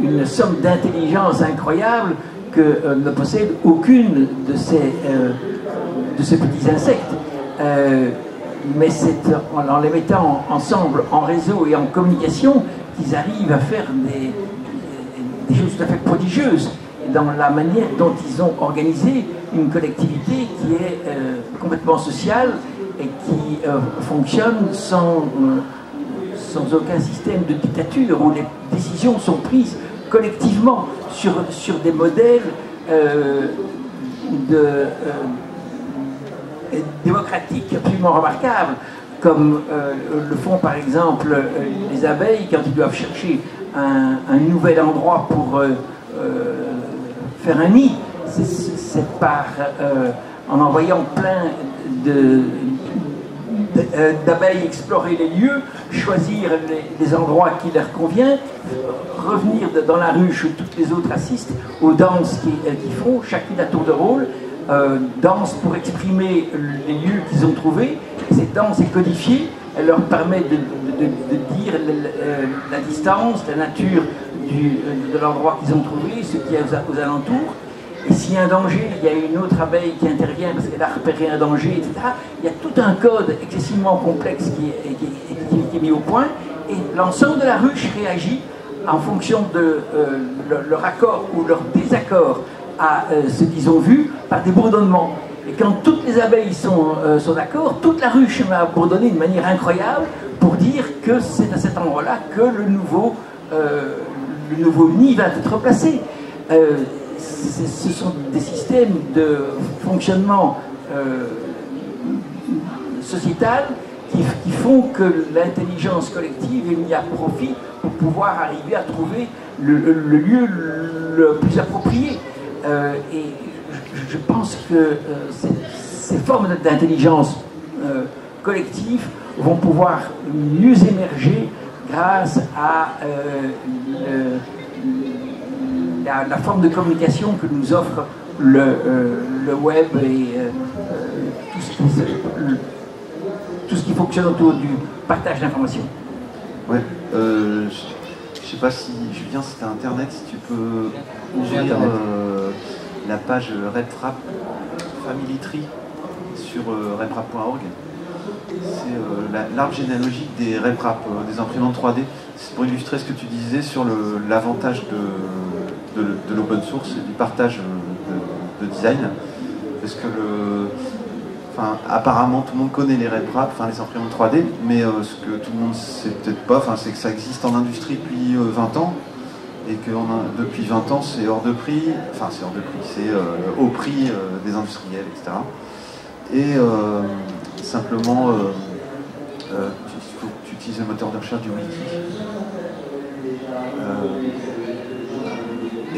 une somme d'intelligence incroyable que ne possède aucune de ces petits insectes. Mais c'est en les mettant ensemble, en réseau et en communication, qu'ils arrivent à faire des choses tout à fait prodigieuses dans la manière dont ils ont organisé une collectivité qui est complètement sociale et qui fonctionne sans aucun système de dictature, où les décisions sont prises collectivement sur des modèles démocratiques absolument remarquables, comme le font par exemple les abeilles quand ils doivent chercher un nouvel endroit pour faire un nid. C'est en envoyant plein d'abeilles explorer les lieux, choisir les endroits qui leur conviennent, revenir dans la ruche où toutes les autres assistent aux danses qu'ils font, chacune à tour de rôle, danse pour exprimer les lieux qu'ils ont trouvés. Cette danse est codifiée, elle leur permet de dire la distance, la nature de l'endroit qu'ils ont trouvé, ce qu'il y a aux alentours. Et s'il y a un danger, il y a une autre abeille qui intervient parce qu'elle a repéré un danger, etc. Il y a tout un code excessivement complexe qui est mis au point, et l'ensemble de la ruche réagit en fonction de leur accord ou leur désaccord à ce qu'ils ont vu par des bourdonnements. Et quand toutes les abeilles sont d'accord, toute la ruche m'a bourdonné de manière incroyable pour dire que c'est à cet endroit-là que le nouveau nid va être placé. Ce sont des systèmes de fonctionnement sociétal qui font que l'intelligence collective est mise à profit pour pouvoir arriver à trouver le lieu le plus approprié. Et je pense que ces formes d'intelligence collective vont pouvoir mieux émerger grâce à la forme de communication que nous offre le web et tout ce qui fonctionne autour du partage d'informations. Ouais, je sais pas si, Julien, si tu as Internet, si tu peux ouvrir la page RepRap Family Tree sur reprap.org. C'est l'arbre généalogique des RepRap, des imprimantes 3D. C'est pour illustrer ce que tu disais sur l'avantage de l'open source et du partage de design. Parce que apparemment tout le monde connaît les RepRap, les imprimantes 3D, mais ce que tout le monde ne sait peut-être pas, c'est que ça existe en industrie depuis 20 ans, et que depuis 20 ans c'est hors de prix, c'est au prix des industriels, etc. Et simplement, il faut que tu utilises le moteur de recherche du wiki.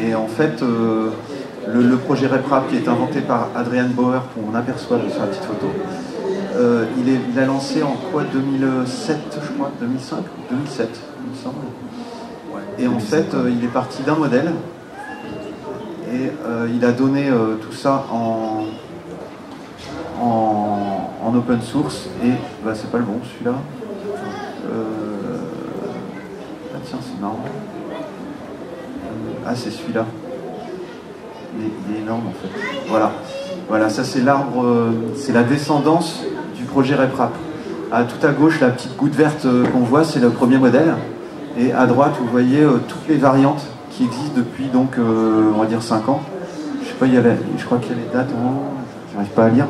Et en fait, le projet RepRap qui est inventé par Adrian Bauer, qu'on aperçoit sur la petite photo, il a lancé en quoi, 2007, je crois, 2005, 2007, il me semble. Et en fait, il est parti d'un modèle et il a donné tout ça en open source. Et bah, c'est pas le bon celui-là. Ah tiens, c'est marrant. Ah, c'est celui-là. Il est énorme en fait. Voilà, ça c'est l'arbre, c'est la descendance du projet RepRap. Tout à gauche, la petite goutte verte qu'on voit, c'est le premier modèle. Et à droite, vous voyez toutes les variantes qui existent depuis, donc, on va dire 5 ans. Je sais pas, je crois qu'il y a les dates, j'arrive pas à lire.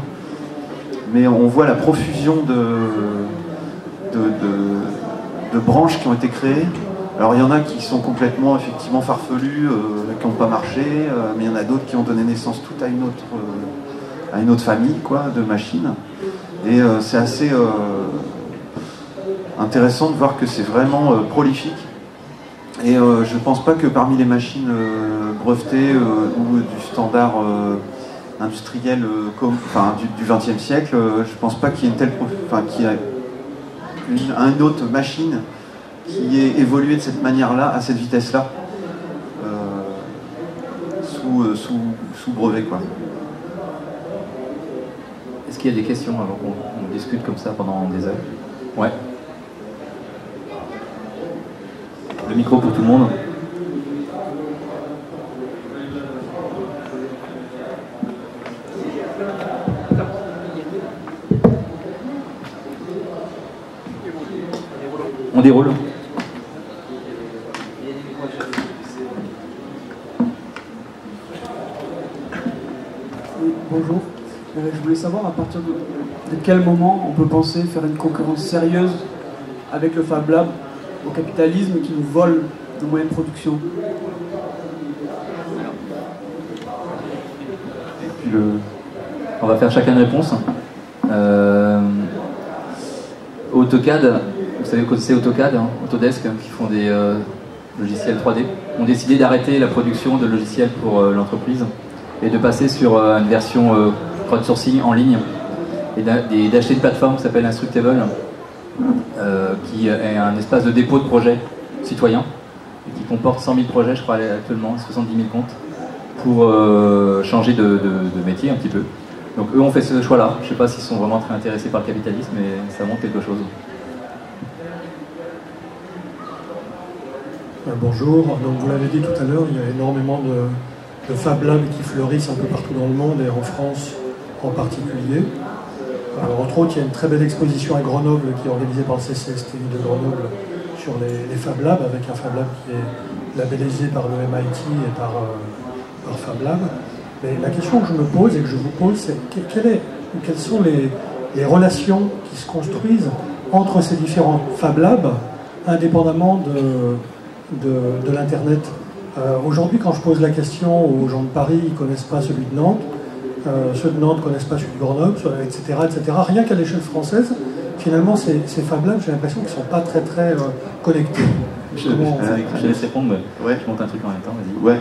Mais on voit la profusion de branches qui ont été créées. Alors il y en a qui sont complètement, effectivement, farfelus, qui n'ont pas marché, mais il y en a d'autres qui ont donné naissance tout à une autre famille, quoi, de machines. Et c'est assez intéressant de voir que c'est vraiment prolifique. Et je ne pense pas que parmi les machines brevetées ou du standard industriel du XXe siècle, je ne pense pas qu'il y ait qu'il y ait une autre machine qui ait évolué de cette manière-là, à cette vitesse-là, sous brevet, quoi. Est-ce qu'il y a des questions avant qu'on discute comme ça pendant des heures? Ouais. Le micro pour tout le monde. On déroule. Oui, bonjour. Je voulais savoir à partir de quel moment on peut penser faire une concurrence sérieuse avec le Fab Lab au capitalisme qui nous vole nos moyens de production. Et puis on va faire chacun une réponse. AutoCAD, vous savez que c'est AutoCAD, Autodesk, qui font des logiciels 3D, ont décidé d'arrêter la production de logiciels pour l'entreprise et de passer sur une version crowdsourcing en ligne et d'acheter une plateforme qui s'appelle Instructable, qui est un espace de dépôt de projets citoyens et qui comporte 100 000 projets, je crois actuellement, 70 000 comptes, pour changer de métier un petit peu. Donc eux ont fait ce choix-là. Je ne sais pas s'ils sont vraiment très intéressés par le capitalisme, mais ça montre quelque chose. Bonjour, donc vous l'avez dit tout à l'heure, il y a énormément de Fab Labs qui fleurissent un peu partout dans le monde et en France en particulier. Entre autres, il y a une très belle exposition à Grenoble qui est organisée par le CCSTI de Grenoble sur les Fab Labs, avec un Fab Lab qui est labellisé par le MIT et par Fab Lab. Mais la question que je me pose et que je vous pose, c'est quelles sont les relations qui se construisent entre ces différents Fab Labs, indépendamment de l'Internet. Aujourd'hui, quand je pose la question aux gens de Paris, ils ne connaissent pas celui de Nantes, ceux de Nantes ne connaissent pas celui de Grenoble, etc. etc. Rien qu'à l'échelle française, finalement, ces Fab Labs, j'ai l'impression qu'ils ne sont pas très connectés. Je laisse répondre, mais je monte un truc en même temps, vas-y. Ouais,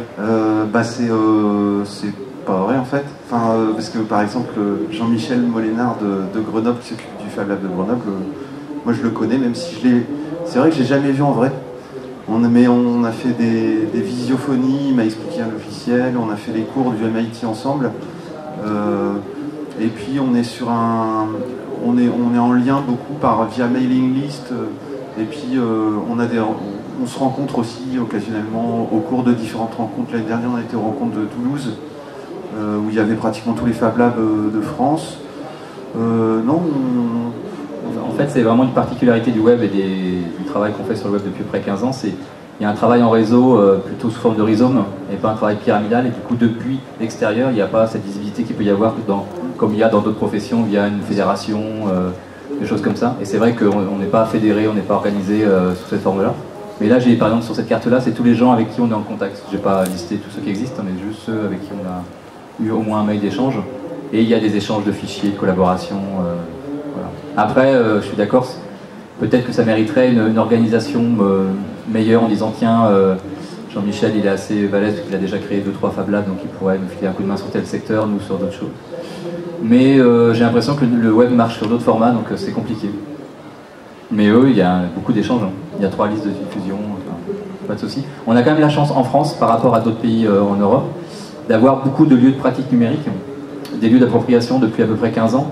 c'est pas vrai en fait. Parce que par exemple, Jean-Michel Molénard de Grenoble, qui s'occupe du Fab Lab de Grenoble, moi je le connais, même si c'est vrai que je l'ai jamais vu en vrai. On a fait des visiophonies, il m'a expliqué un logiciel, on a fait les cours du MIT ensemble. Et puis on est on est en lien beaucoup via mailing list. Et puis on se rencontre aussi occasionnellement au cours de différentes rencontres. L'année dernière, on a été aux rencontres de Toulouse, où il y avait pratiquement tous les Fab Labs de France. En fait, c'est vraiment une particularité du web et du travail qu'on fait sur le web depuis près 15 ans. Il y a un travail en réseau plutôt sous forme de rhizome et pas un travail pyramidal. Et du coup, depuis l'extérieur, il n'y a pas cette visibilité qu'il peut y avoir comme il y a dans d'autres professions via une fédération, des choses comme ça. Et c'est vrai qu'on n'est pas fédéré, on n'est pas organisé sous cette forme-là. Mais là, par exemple, sur cette carte-là, c'est tous les gens avec qui on est en contact. Je n'ai pas listé tous ceux qui existent, mais juste ceux avec qui on a eu au moins un mail d'échange. Et il y a des échanges de fichiers, de collaboration. Voilà. Après, je suis d'accord, peut-être que ça mériterait une organisation meilleure en disant tiens, Jean-Michel il est assez balèze parce qu'il a déjà créé 2-3 Fab Labs, donc il pourrait nous filer un coup de main sur tel secteur, nous sur d'autres choses. mais j'ai l'impression que le web marche sur d'autres formats, donc c'est compliqué. Mais eux, il y a beaucoup d'échanges. Il y a 3 listes de diffusion, enfin, pas de souci. On a quand même la chance en France, par rapport à d'autres pays en Europe, d'avoir beaucoup de lieux de pratique numérique, des lieux d'appropriation depuis à peu près 15 ans,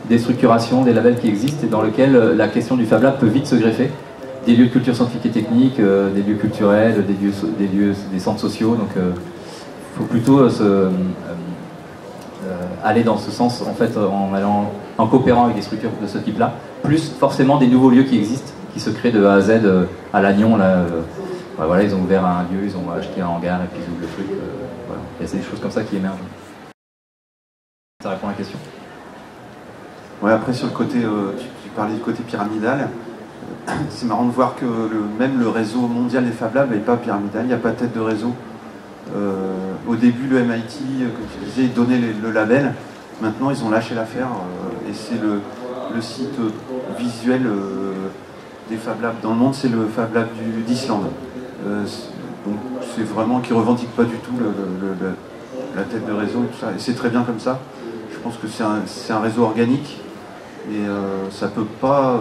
des structurations, des labels qui existent et dans lesquels la question du Fab Lab peut vite se greffer. Des lieux de culture scientifique et technique, des lieux culturels, des centres sociaux. Donc il faut plutôt aller dans ce sens en fait en coopérant avec des structures de ce type-là, plus forcément des nouveaux lieux qui existent, qui se créent de A à Z. À Lannion, là, voilà, ils ont ouvert un lieu, ils ont acheté un hangar et puis ils ouvrent le truc. Voilà. Il y a des choses comme ça qui émergent. Ça répond à la question. Ouais, après sur le côté, tu parlais du côté pyramidal. C'est marrant de voir que même le réseau mondial des Fab Labs n'est pas pyramidal, il n'y a pas de tête de réseau. Au début, le MIT, comme tu disais, ils donnaient le label. Maintenant, ils ont lâché l'affaire et c'est le site visuel des Fab Labs dans le monde, c'est le Fab Lab d'Islande. Donc, c'est vraiment qui ne revendique pas du tout la tête de réseau et tout ça. Et c'est très bien comme ça. Je pense que c'est un réseau organique et ça ne peut pas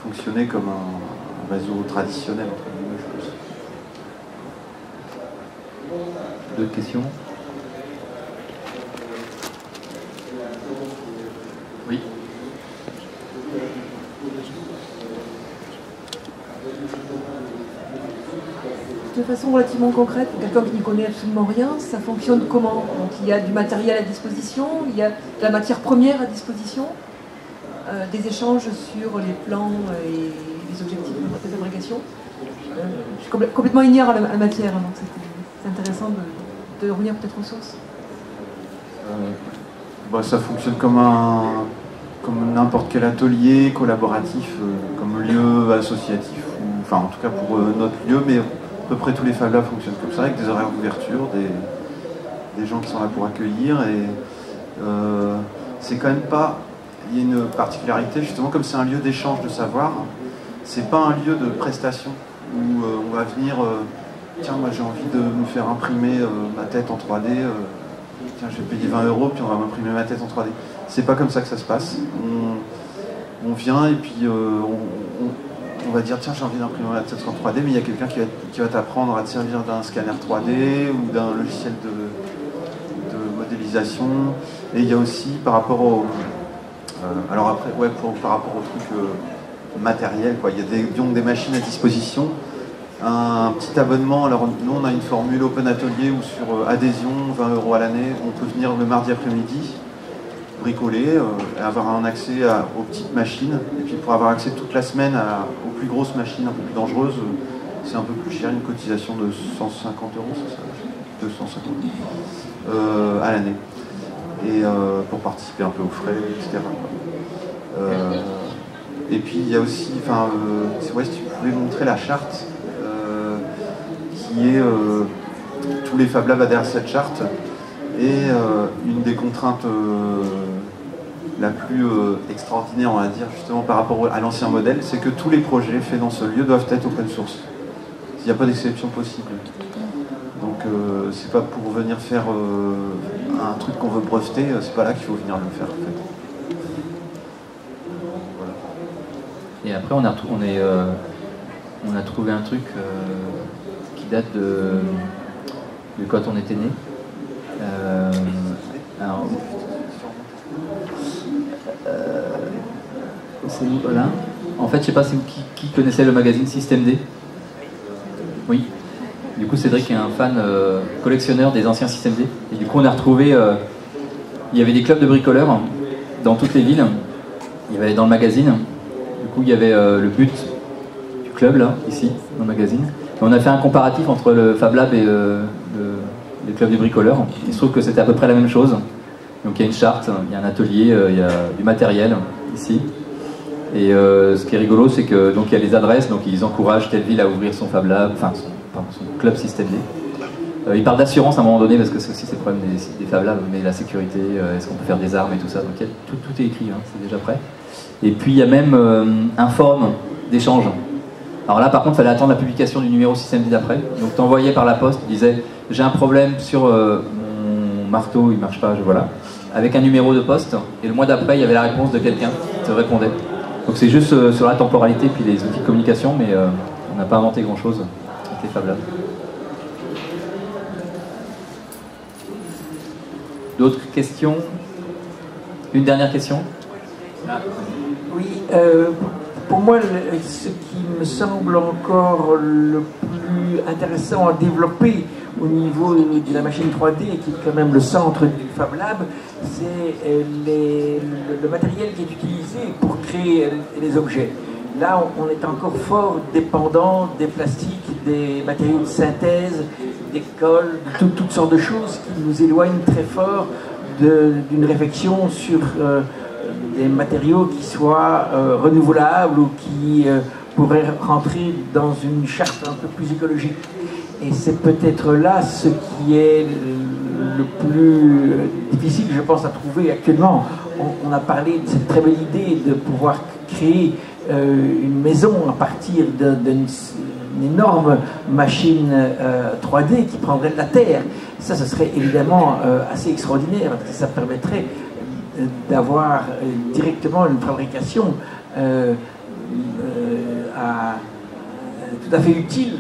fonctionner comme un réseau traditionnel, entre guillemets, je pense. D'autres questions? Oui. De façon relativement concrète, pour quelqu'un qui n'y connaît absolument rien, ça fonctionne comment? Donc il y a du matériel à disposition, il y a de la matière première à disposition, des échanges sur les plans et les objectifs de fabrication. Je suis complètement ignare à la matière, donc c'est intéressant de revenir peut-être aux sources. Ça fonctionne comme n'importe quel atelier collaboratif, comme lieu associatif, enfin en tout cas pour notre lieu, mais à peu près tous les Fab Labs fonctionnent comme ça, avec des horaires d'ouverture, des gens qui sont là pour accueillir, et c'est quand même pas... Il y a une particularité, justement, comme c'est un lieu d'échange de savoir, c'est pas un lieu de prestation où on va venir, tiens, moi j'ai envie de me faire imprimer ma tête en 3D, tiens, je vais payer 20 € puis on va m'imprimer ma tête en 3D. C'est pas comme ça que ça se passe. On vient et puis on va dire, tiens, j'ai envie d'imprimer ma tête en 3D, mais il y a quelqu'un qui va t'apprendre à te servir d'un scanner 3D ou d'un logiciel de modélisation. Et il y a aussi, par rapport au... alors après, ouais, par rapport au truc matériel, quoi. Il y a donc des machines à disposition, un petit abonnement. Alors nous on a une formule Open Atelier où sur adhésion, 20 € à l'année, on peut venir le mardi après-midi, bricoler, avoir un accès aux petites machines, et puis pour avoir accès toute la semaine aux plus grosses machines un peu plus dangereuses, c'est un peu plus cher, une cotisation de 150 €, c'est ça, 250 à l'année. Et pour participer un peu aux frais, etc. Et puis il y a aussi, enfin, ouais, si tu pouvais montrer la charte, qui est tous les Fab Labs adhèrent à cette charte, et une des contraintes la plus extraordinaire, on va dire, justement par rapport à l'ancien modèle, c'est que tous les projets faits dans ce lieu doivent être open source. Il n'y a pas d'exception possible. Donc c'est pas pour venir faire un truc qu'on veut breveter, c'est pas là qu'il faut venir le faire en fait. Voilà. Et après on a trouvé un truc qui date de quand on était né. C'est nous, voilà. En fait, je sais pas si qui connaissait le magazine Système D. Oui. Du coup, Cédric est un fan collectionneur des anciens Système D. Et du coup, on a retrouvé... il y avait des clubs de bricoleurs dans toutes les villes. Il y avait dans le magazine. Du coup, il y avait le but du club, là, ici, dans le magazine. Et on a fait un comparatif entre le Fab Lab et les clubs de bricoleurs. Il se trouve que c'était à peu près la même chose. Donc il y a une charte, il y a un atelier, il y a du matériel, ici. Et ce qui est rigolo, c'est que donc il y a les adresses, donc ils encouragent telle ville à ouvrir son Fab Lab, enfin son club Système D. Ils parlent d'assurance à un moment donné, parce que c'est aussi le problème des Fab Labs, mais la sécurité, est-ce qu'on peut faire des armes et tout ça, donc tout est écrit, hein, c'est déjà prêt. Et puis il y a même un forum d'échange. Alors là par contre, il fallait attendre la publication du numéro Système D d'après, donc t'envoyais par la poste, tu disais j'ai un problème sur mon marteau, il marche pas, voilà. avec un numéro de poste, et le mois d'après, il y avait la réponse de quelqu'un qui te répondait. Donc c'est juste sur la temporalité puis les outils de communication, mais on n'a pas inventé grand-chose avec les Fab Labs. D'autres questions? Une dernière question? Oui, pour moi, ce qui me semble encore le plus intéressant à développer au niveau de la machine 3D, qui est quand même le centre du Fab Lab, c'est le matériel qui est utilisé pour créer les objets. Là, on est encore fort dépendant des plastiques, des matériaux de synthèse, des cols, toutes sortes de choses qui nous éloignent très fort d'une réflexion sur des matériaux qui soient renouvelables ou qui pourraient rentrer dans une charte un peu plus écologique. Et c'est peut-être là ce qui est le plus difficile, je pense, à trouver actuellement. On a parlé de cette très belle idée de pouvoir créer une maison à partir d'une énorme machine 3D qui prendrait de la terre. Ça, ce serait évidemment assez extraordinaire, parce que ça permettrait d'avoir directement une fabrication tout à fait utile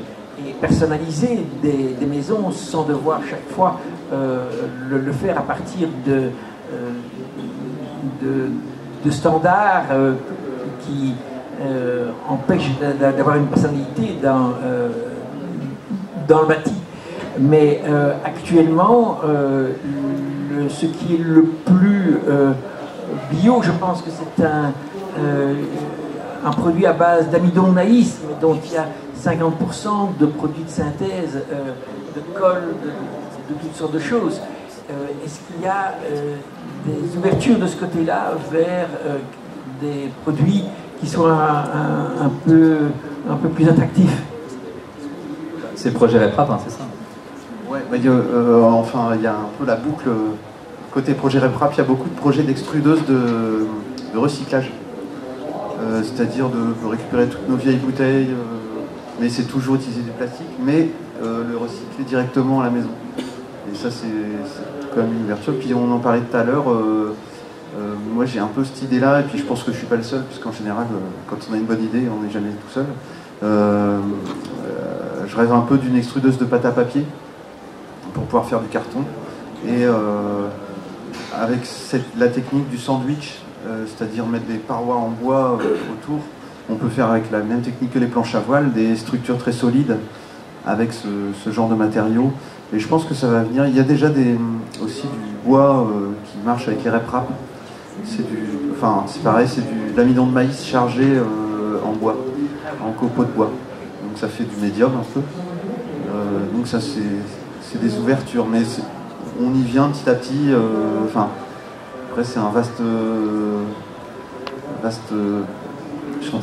et personnalisée des maisons sans devoir chaque fois le faire à partir de standards qui empêchent d'avoir une personnalité dans le bâti. Mais actuellement, ce qui est le plus bio, je pense que c'est un produit à base d'amidon naïs, dont il y a 50% de produits de synthèse, de colle, de toutes sortes de choses. Est-ce qu'il y a des ouvertures de ce côté-là vers des produits qui soient un peu plus attractifs? C'est le projet RepRap, hein, c'est ça? Ouais, enfin, il y a un peu la boucle. Côté projet RepRap, il y a beaucoup de projets d'extrudeuses de recyclage. C'est-à-dire de récupérer toutes nos vieilles bouteilles, mais c'est toujours utiliser du plastique, mais le recycler directement à la maison. Et ça, c'est quand même une ouverture. Puis on en parlait tout à l'heure, moi j'ai un peu cette idée-là, et puis je pense que je ne suis pas le seul, puisqu'en général, quand on a une bonne idée, on n'est jamais tout seul. Je rêve un peu d'une extrudeuse de pâte à papier, pour pouvoir faire du carton. Et avec la technique du sandwich, c'est-à-dire mettre des parois en bois autour, on peut faire avec la même technique que les planches à voile, des structures très solides avec ce genre de matériaux. Et je pense que ça va venir. Il y a déjà aussi du bois qui marche avec les RepRap. C'est pareil, c'est de l'amidon de maïs chargé en bois, en copeaux de bois. Donc ça fait du médium un peu. Donc ça c'est des ouvertures, mais on y vient petit à petit. Après c'est un vaste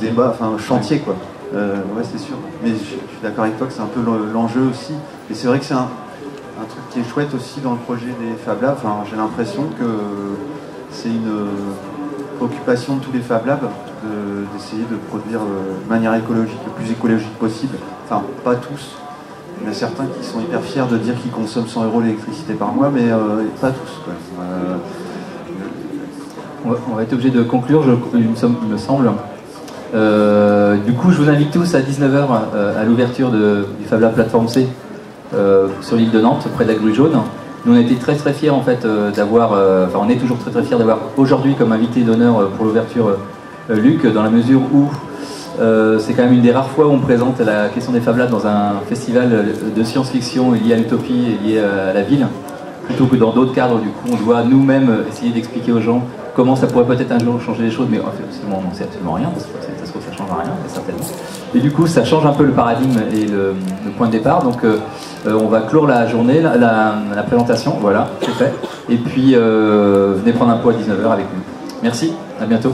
débat, chantier quoi. Ouais, c'est sûr. Mais je suis d'accord avec toi que c'est un peu l'enjeu aussi. Et c'est vrai que c'est un truc qui est chouette aussi dans le projet des Fab Labs. J'ai l'impression que c'est une préoccupation de tous les Fab Labs d'essayer de produire de manière écologique, le plus écologique possible. Enfin, pas tous. Il y en a certains qui sont hyper fiers de dire qu'ils consomment 100 € d'électricité par mois, mais pas tous, quoi. On va être obligé de conclure, il me semble. Du coup, je vous invite tous à 19h à l'ouverture du Fab Lab Plateforme C sur l'île de Nantes, près de la Grue Jaune. Nous, on a été très très fiers en fait d'avoir, on est toujours très très fiers d'avoir aujourd'hui comme invité d'honneur pour l'ouverture Luc, dans la mesure où c'est quand même une des rares fois où on présente la question des Fab Labs dans un festival de science-fiction lié à l'utopie et lié à la ville, plutôt que dans d'autres cadres. Du coup, on doit nous-mêmes essayer d'expliquer aux gens comment ça pourrait peut-être un jour changer les choses, mais absolument, on ne sait absolument rien, parce que ça se trouve ça ne changera rien, mais certainement. Et du coup, ça change un peu le paradigme et le point de départ. Donc, on va clore la journée, la présentation, voilà, c'est fait. Et puis, venez prendre un pot à 19h avec nous. Merci, à bientôt.